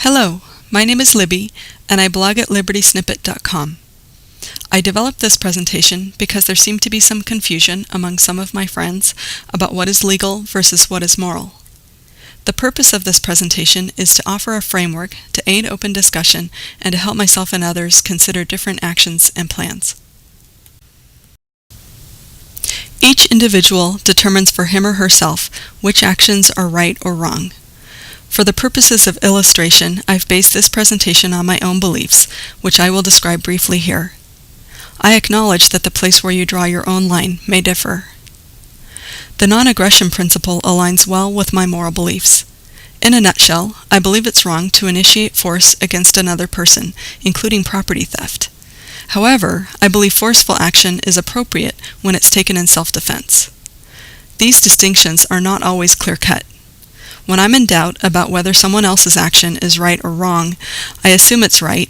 Hello, my name is Libby, and I blog at libertysnippet.com. I developed this presentation because there seemed to be some confusion among some of my friends about what is legal versus what is moral. The purpose of this presentation is to offer a framework to aid open discussion and to help myself and others consider different actions and plans. Each individual determines for him or herself which actions are right or wrong. For the purposes of illustration, I've based this presentation on my own beliefs, which I will describe briefly here. I acknowledge that the place where you draw your own line may differ. The non-aggression principle aligns well with my moral beliefs. In a nutshell, I believe it's wrong to initiate force against another person, including property theft. However, I believe forceful action is appropriate when it's taken in self-defense. These distinctions are not always clear-cut. When I'm in doubt about whether someone else's action is right or wrong, I assume it's right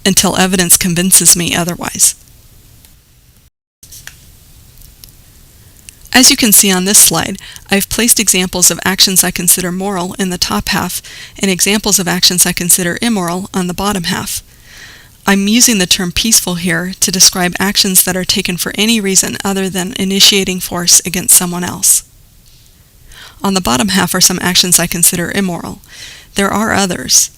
until evidence convinces me otherwise. As you can see on this slide, I've placed examples of actions I consider moral in the top half and examples of actions I consider immoral on the bottom half. I'm using the term peaceful here to describe actions that are taken for any reason other than initiating force against someone else. On the bottom half are some actions I consider immoral. There are others.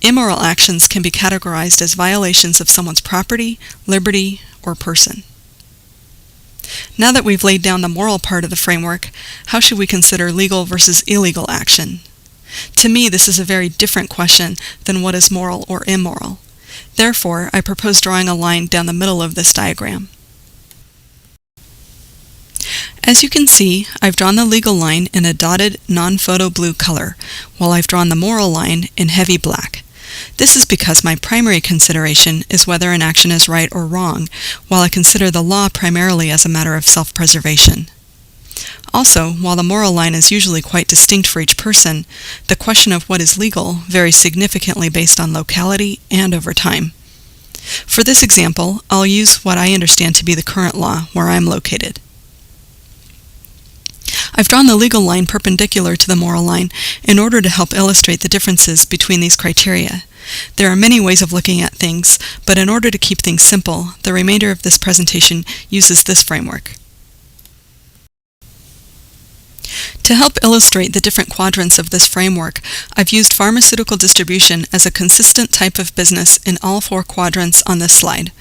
Immoral actions can be categorized as violations of someone's property, liberty, or person. Now that we've laid down the moral part of the framework, how should we consider legal versus illegal action? To me, this is a very different question than what is moral or immoral. Therefore, I propose drawing a line down the middle of this diagram. As you can see, I've drawn the legal line in a dotted non-photo blue color, while I've drawn the moral line in heavy black. This is because my primary consideration is whether an action is right or wrong, while I consider the law primarily as a matter of self-preservation. Also, while the moral line is usually quite distinct for each person, the question of what is legal varies significantly based on locality and over time. For this example, I'll use what I understand to be the current law where I'm located. I've drawn the legal line perpendicular to the moral line in order to help illustrate the differences between these criteria. There are many ways of looking at things, but in order to keep things simple, the remainder of this presentation uses this framework. To help illustrate the different quadrants of this framework, I've used pharmaceutical distribution as a consistent type of business in all four quadrants on this slide.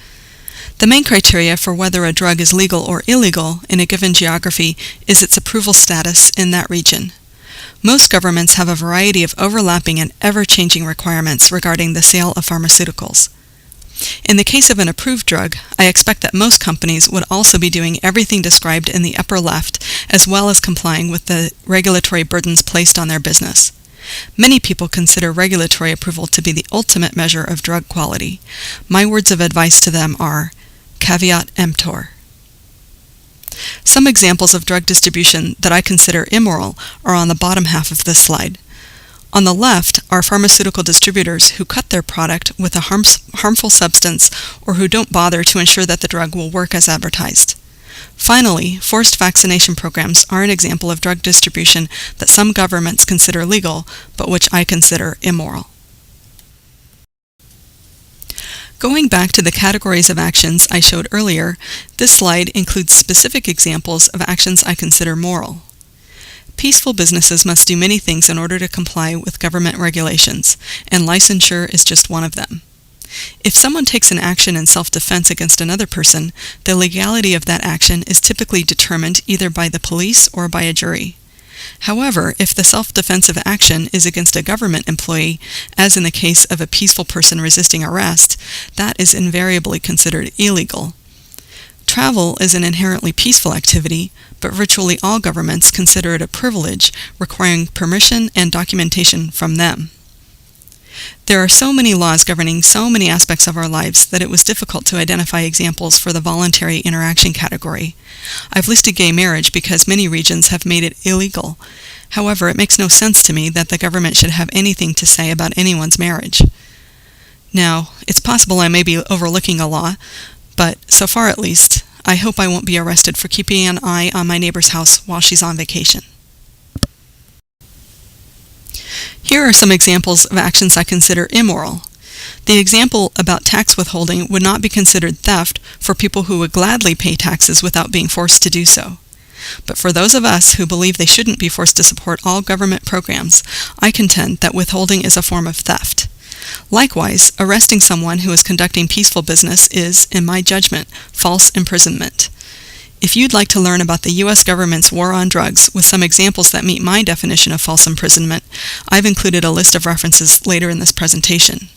The main criteria for whether a drug is legal or illegal in a given geography is its approval status in that region. Most governments have a variety of overlapping and ever-changing requirements regarding the sale of pharmaceuticals. In the case of an approved drug, I expect that most companies would also be doing everything described in the upper left, as well as complying with the regulatory burdens placed on their business. Many people consider regulatory approval to be the ultimate measure of drug quality. My words of advice to them are, caveat emptor. Some examples of drug distribution that I consider immoral are on the bottom half of this slide. On the left are pharmaceutical distributors who cut their product with a harmful substance or who don't bother to ensure that the drug will work as advertised. Finally, forced vaccination programs are an example of drug distribution that some governments consider legal, but which I consider immoral. Going back to the categories of actions I showed earlier, this slide includes specific examples of actions I consider moral. Peaceful businesses must do many things in order to comply with government regulations, and licensure is just one of them. If someone takes an action in self-defense against another person, the legality of that action is typically determined either by the police or by a jury. However, if the self-defensive action is against a government employee, as in the case of a peaceful person resisting arrest, that is invariably considered illegal. Travel is an inherently peaceful activity, but virtually all governments consider it a privilege, requiring permission and documentation from them. There are so many laws governing so many aspects of our lives that it was difficult to identify examples for the voluntary interaction category. I've listed gay marriage because many regions have made it illegal. However, it makes no sense to me that the government should have anything to say about anyone's marriage. Now, it's possible I may be overlooking a law, but so far at least, I hope I won't be arrested for keeping an eye on my neighbor's house while she's on vacation. Here are some examples of actions I consider immoral. The example about tax withholding would not be considered theft for people who would gladly pay taxes without being forced to do so. But for those of us who believe they shouldn't be forced to support all government programs, I contend that withholding is a form of theft. Likewise, arresting someone who is conducting peaceful business is, in my judgment, false imprisonment. If you'd like to learn about the U.S. government's war on drugs with some examples that meet my definition of false imprisonment, I've included a list of references later in this presentation.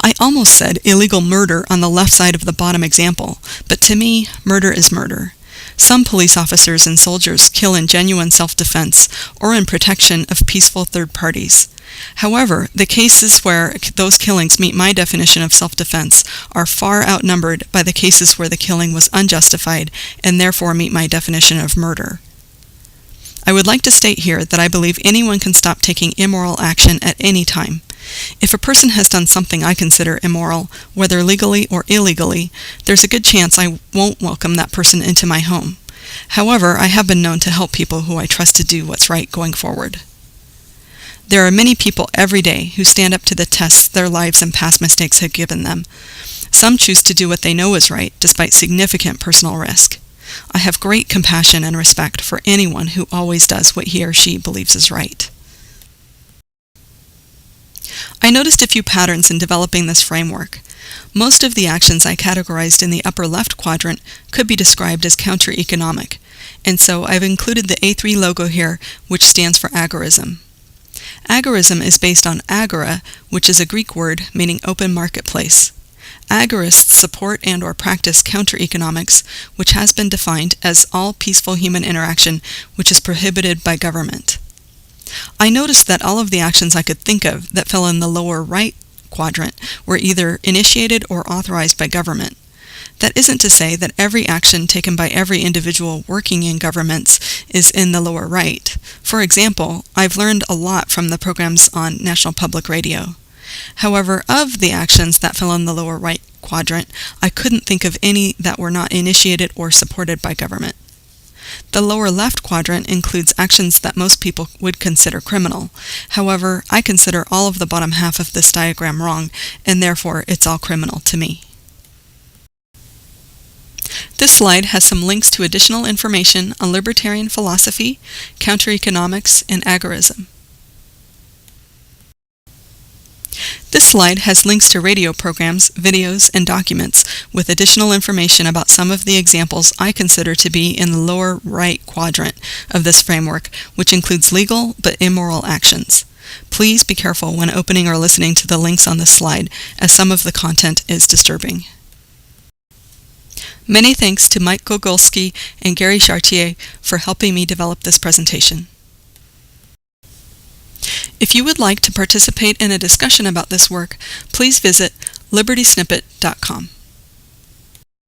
I almost said illegal murder on the left side of the bottom example, but to me, murder is murder. Some police officers and soldiers kill in genuine self-defense or in protection of peaceful third parties. However, the cases where those killings meet my definition of self-defense are far outnumbered by the cases where the killing was unjustified and therefore meet my definition of murder. I would like to state here that I believe anyone can stop taking immoral action at any time. If a person has done something I consider immoral, whether legally or illegally, there's a good chance I won't welcome that person into my home. However, I have been known to help people who I trust to do what's right going forward. There are many people every day who stand up to the tests their lives and past mistakes have given them. Some choose to do what they know is right, despite significant personal risk. I have great compassion and respect for anyone who always does what he or she believes is right. I noticed a few patterns in developing this framework. Most of the actions I categorized in the upper left quadrant could be described as counter-economic, and so I've included the A3 logo here, which stands for agorism. Agorism is based on agora, which is a Greek word meaning open marketplace. Agorists support and/or practice counter-economics, which has been defined as all peaceful human interaction which is prohibited by government. I noticed that all of the actions I could think of that fell in the lower right quadrant were either initiated or authorized by government. That isn't to say that every action taken by every individual working in governments is in the lower right. For example, I've learned a lot from the programs on National Public Radio. However, of the actions that fell in the lower right quadrant, I couldn't think of any that were not initiated or supported by government. The lower left quadrant includes actions that most people would consider criminal. However, I consider all of the bottom half of this diagram wrong, and therefore it's all criminal to me. This slide has some links to additional information on libertarian philosophy, counter-economics, and agorism. This slide has links to radio programs, videos, and documents with additional information about some of the examples I consider to be in the lower right quadrant of this framework, which includes legal but immoral actions. Please be careful when opening or listening to the links on this slide, as some of the content is disturbing. Many thanks to Mike Gogolski and Gary Chartier for helping me develop this presentation. If you would like to participate in a discussion about this work, please visit libertysnippet.com.